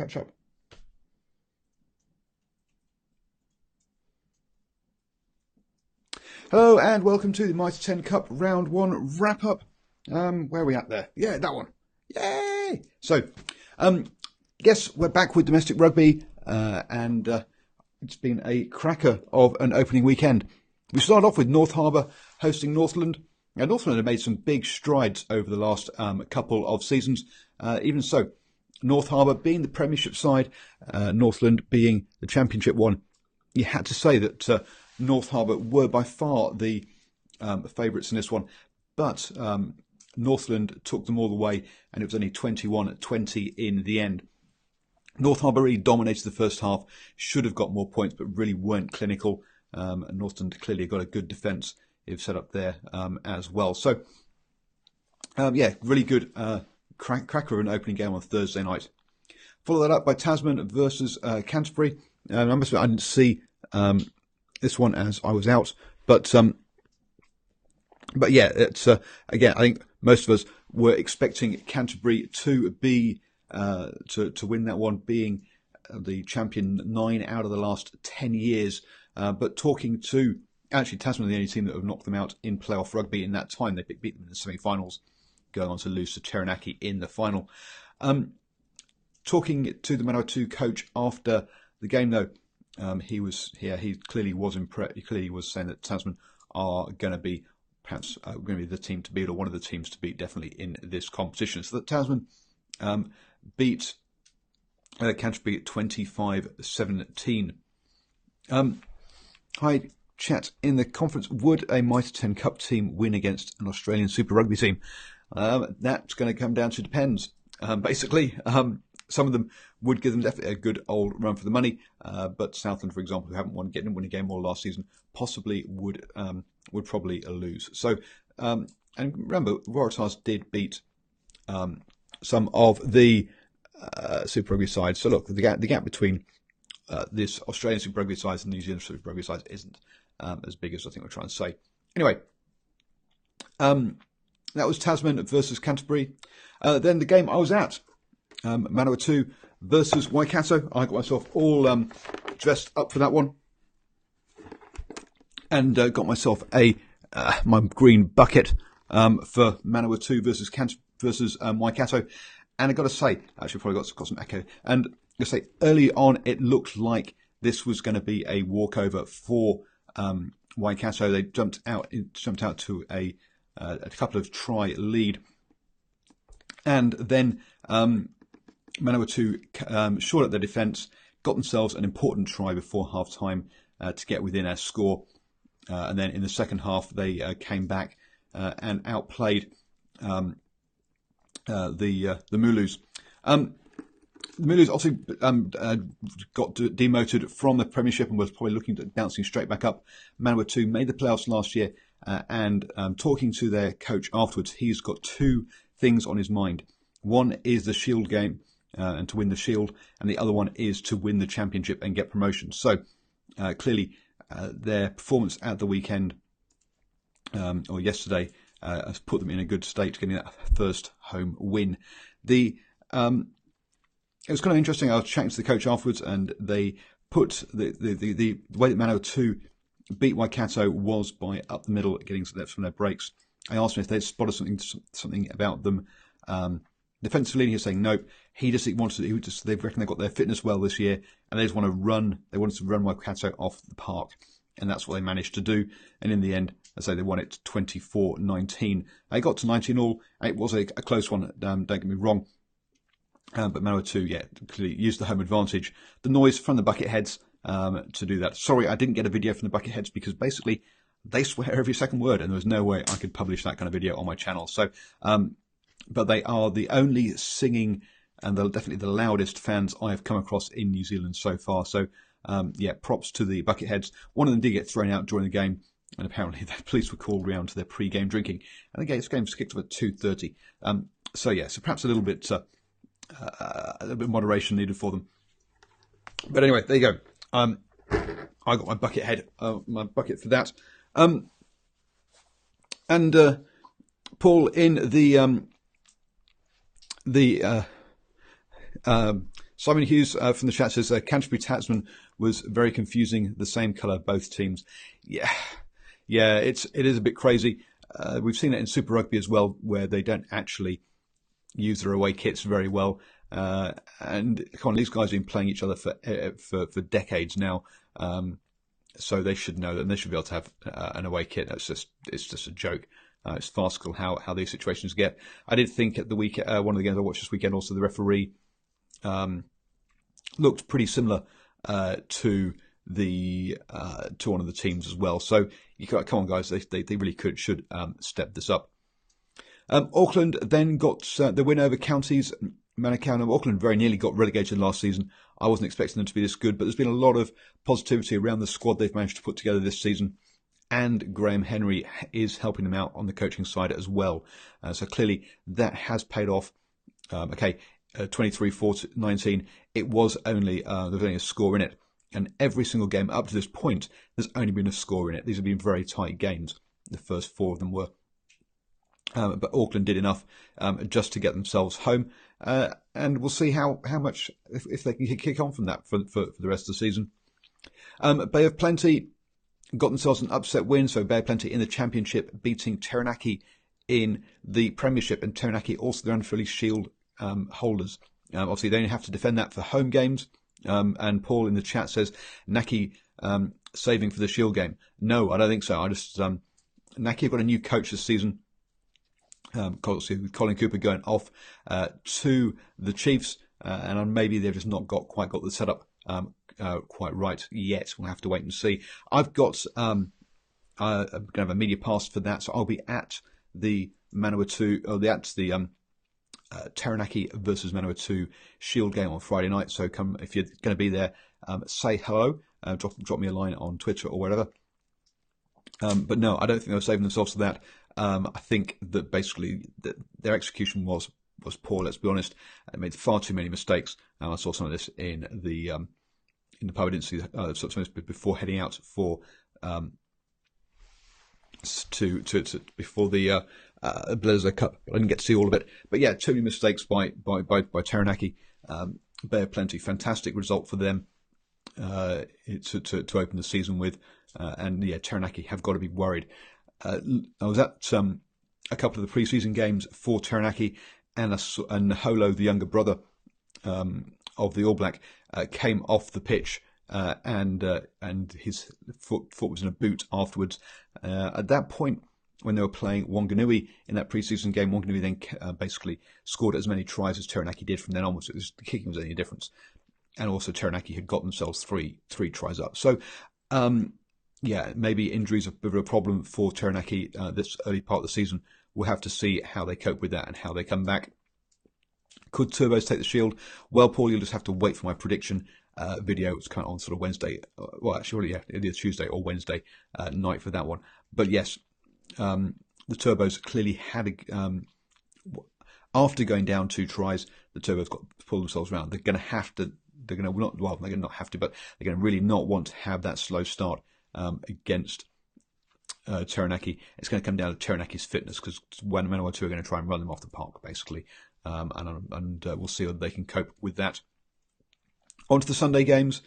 catch up. Hello and welcome to the Mitre10 Cup Round 1 wrap-up. Where are we at there? Yeah, that one. Yay! So, yes, we're back with domestic rugby, and it's been a cracker of an opening weekend. We started off with North Harbour hosting Northland. Now, Northland have made some big strides over the last couple of seasons. Even so, North Harbour being the Premiership side, Northland being the Championship one, you had to say that North Harbour were by far the favourites in this one. But Northland took them all the way, and it was only 21-20 in the end. North Harbour really dominated the first half, should have got more points, but really weren't clinical. Northland clearly got a good defence they've set up there as well. So, yeah, really good cracker of an opening game on Thursday night. Follow that up by Tasman versus Canterbury. I must admit, I didn't see this one as I was out, but yeah, it's again, I think most of us were expecting Canterbury to be to win that one, being the champion 9 out of the last 10 years. But talking to actually Tasman, the only team that have knocked them out in playoff rugby in that time. They beat them in the semi-finals, going on to lose to Taranaki in the final. Talking to the Manawatu coach after the game, though, he clearly was impressed. He clearly was saying that Tasman are going to be perhaps going to be the team to beat, or one of the teams to beat, definitely in this competition. So that Tasman beat Canterbury at 25-17. Hi, chat. In the conference, would a Mitre10 Cup team win against an Australian Super Rugby team? That's going to come down to depends. Basically, some of them would give them definitely a good old run for the money, but Southland, for example, who didn't win a game all last season, possibly would probably lose. So, and remember, Waratahs did beat some of the Super Rugby sides. So look, the gap between this Australian Super Rugby sides and New Zealand Super Rugby sides isn't as big as I think we're trying to say. Anyway, that was Tasman versus Canterbury. Then the game I was at, Manawatu versus Waikato. I got myself all dressed up for that one, and got myself my green bucket for Manawatu versus Waikato. And I've got to say, actually, probably got some echo. And I say, early on, it looked like this was going to be a walkover for Waikato. They jumped out to a couple of try lead, and then Manawatu shored up their defence, got themselves an important try before half time to get within a score, and then in the second half they came back and outplayed the Mulus. The Mulus also got demoted from the Premiership and was probably looking at bouncing straight back up. Manawatu made the playoffs last year, and talking to their coach afterwards, he's got two things on his mind. One is the Shield game, and to win the Shield, and the other one is to win the Championship and get promotion. So clearly their performance at the weekend, or yesterday, has put them in a good state, getting that first home win. It was kind of interesting. I was chatting to the coach afterwards, and they put the way that Manawatu beat Waikato was by up the middle, getting from their breaks. I asked him if they'd spotted something about them defensively, and he was saying nope. They reckon they got their fitness well this year, and they just want to run. They wanted to run Waikato off the park, and that's what they managed to do. And in the end, I say they won it 24-19. They got to 19 all. It was a close one. Don't get me wrong. But Manawatu, yeah, clearly used the home advantage. The noise from the bucket heads to do that. Sorry, I didn't get a video from the bucket heads because basically they swear every second word, and there was no way I could publish that kind of video on my channel. So, but they are the only singing and they're definitely the loudest fans I have come across in New Zealand so far. So, yeah, props to the bucket heads. One of them did get thrown out during the game, and apparently the police were called round to their pre-game drinking. And the game was kicked off at 2:30. So yeah, so perhaps a little bit of moderation needed for them. But anyway, there you go. I got my bucket for that. And Paul in the Simon Hughes from the chat says Canterbury Tasman was very confusing. The same colour, both teams. Yeah, it is a bit crazy. We've seen it in Super Rugby as well, where they don't actually use their away kits very well. And come on, these guys have been playing each other for decades now, so they should know that, and they should be able to have an away kit. It's just a joke. It's farcical how these situations get. I did think at the weekend, one of the games I watched this weekend, also the referee looked pretty similar to one of the teams as well. So come on, guys, they really should step this up. Auckland then got the win over Counties. Manukau and Auckland very nearly got relegated last season. I wasn't expecting them to be this good, but there's been a lot of positivity around the squad they've managed to put together this season. And Graham Henry is helping them out on the coaching side as well. So clearly that has paid off. 23-4-19. It was only, there was only a score in it. And every single game up to this point, there's only been a score in it. These have been very tight games. The first 4 of them were. But Auckland did enough just to get themselves home. And we'll see how much, if they can kick on from that for the rest of the season. Bay of Plenty got themselves an upset win. So Bay of Plenty in the Championship, beating Taranaki in the Premiership. And Taranaki also the Unfairly Shield holders. Obviously, they only have to defend that for home games. And Paul in the chat says, Naki saving for the Shield game. No, I don't think so. Naki have got a new coach this season. Colin Cooper going off to the Chiefs, and maybe they've just not quite got the setup quite right yet. We'll have to wait and see. I've got I'm going to have a media pass for that, so I'll be at the Manawatu, at the Taranaki versus Manawatu Shield game on Friday night. So come if you're going to be there, say hello. Drop me a line on Twitter or whatever. But no, I don't think they were saving themselves for that. I think that basically their execution was poor. Let's be honest. They made far too many mistakes. I saw some of this in the pub. I didn't see some of this before heading out for before the Blizzard Cup. I didn't get to see all of it. But yeah, too many mistakes by Taranaki. Bay of Plenty, fantastic result for them to open the season with. And yeah, Taranaki have got to be worried. I was at a couple of the pre-season games for Taranaki, and Holo, the younger brother of the All Black, came off the pitch and his foot was in a boot afterwards. At that point, when they were playing Wanganui in that pre-season game, Wanganui then basically scored as many tries as Taranaki did from then onwards. The kicking was only a difference, and also Taranaki had got themselves three tries up. So. Yeah, maybe injuries are a bit of a problem for Taranaki this early part of the season. We'll have to see how they cope with that and how they come back. Could Turbos take the Shield? Well, Paul, you'll just have to wait for my prediction video. It's kind of on sort of Wednesday. Well, actually, yeah, either Tuesday or Wednesday night for that one. But yes, the Turbos clearly had after going down 2 tries, the Turbos got to pull themselves around. They're going to have to. They're going to not have to, but they're going to really not want to have that slow start against Taranaki. It's going to come down to Taranaki's fitness, because Manawatu are going to try and run them off the park, basically. And we'll see whether they can cope with that. On to the Sunday games.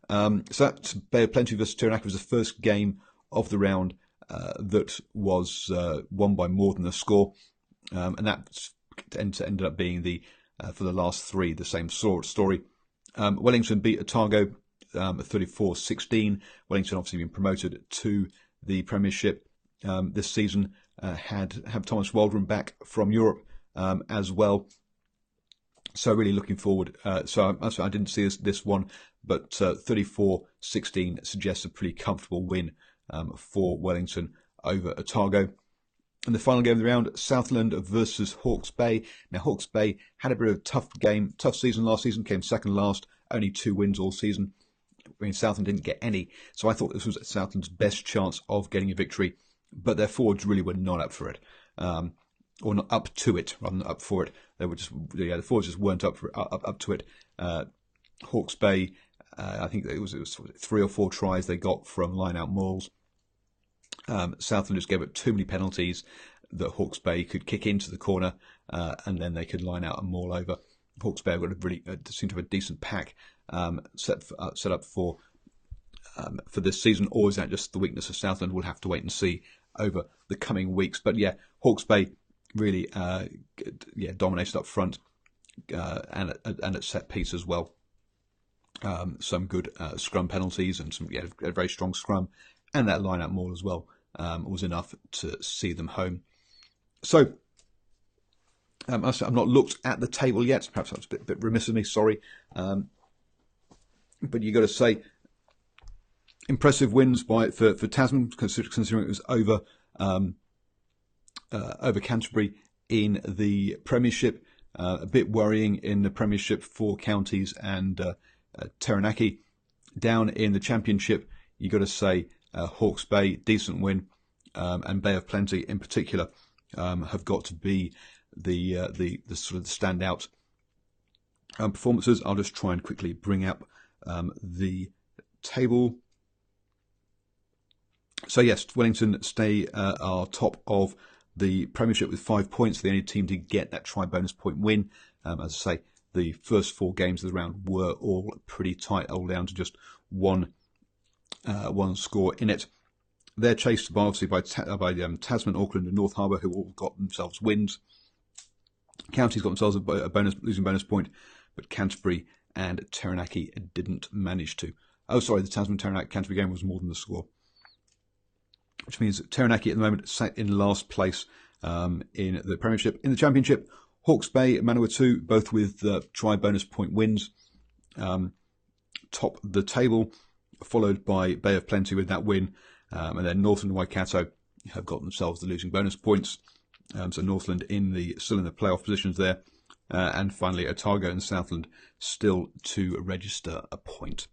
So that Bay of Plenty versus Taranaki was the first game of the round that was won by more than a score. And that ended up being for the last 3, the same story. Wellington beat Otago 34-16. Wellington obviously been promoted to the Premiership this season. Have Thomas Waldron back from Europe as well. So really looking forward. So I didn't see this one, but 34-16 suggests a pretty comfortable win for Wellington over Otago. And the final game of the round, Southland versus Hawke's Bay. Now, Hawke's Bay had a bit of a tough season last season, came second last, only 2 wins all season. I mean, Southland didn't get any, so I thought this was Southland's best chance of getting a victory, but their forwards really were not up for it, or not up to it, rather than up for it. They were just, the forwards just weren't up to it. Hawke's Bay, I think it was 3 or 4 tries they got from line-out mauls. Southland just gave up too many penalties that Hawke's Bay could kick into the corner, and then they could line out a maul over. Hawke's Bay have got a really seem to have a decent pack set up for this season, or is that just the weakness of Southland? We'll have to wait and see over the coming weeks. But yeah, Hawke's Bay really dominated up front and at set piece as well. Some good scrum penalties and some a very strong scrum, and that line-out maul as well was enough to see them home. So I've not looked at the table yet. Perhaps that's a bit remiss of me. Sorry, but you got to say, impressive wins for Tasman, considering it was over Canterbury in the Premiership. A bit worrying in the Premiership for Counties and Taranaki. Down in the Championship, you got to say Hawke's Bay, decent win, and Bay of Plenty in particular have got to be the sort of the standout performances. I'll just try and quickly bring up the table. So yes, Wellington are top of the Premiership with 5 points. The only team to get that bonus point win. As I say, the first 4 games of the round were all pretty tight, all down to just one score in it. They're chased obviously by Tasman, Auckland, and North Harbour, who all got themselves wins. Counties got themselves a losing bonus point, but Canterbury and Taranaki didn't manage to. Oh, sorry, the Tasman-Taranaki-Canterbury game was more than the score, which means that Taranaki at the moment sat in last place in the Premiership. In the Championship, Hawke's Bay and Manawatu, both with bonus point wins, top the table, followed by Bay of Plenty with that win, and then Northland and Waikato have got themselves the losing bonus points. So Northland still in the playoff positions there, and finally Otago and Southland still to register a point.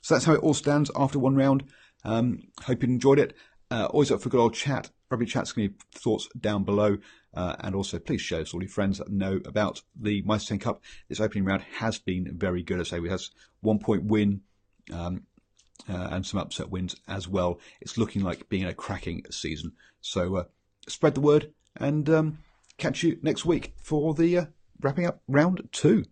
So that's how it all stands after one round. Hope you enjoyed it. Always up for a good old chat. Rugby chat's going to be thoughts down below. And also, please share this with all your friends that know about the Mitre10 Cup. This opening round has been very good. As I say, we have 1 point win and some upset wins as well. It's looking like being a cracking season. So spread the word and catch you next week for the wrapping up round 2.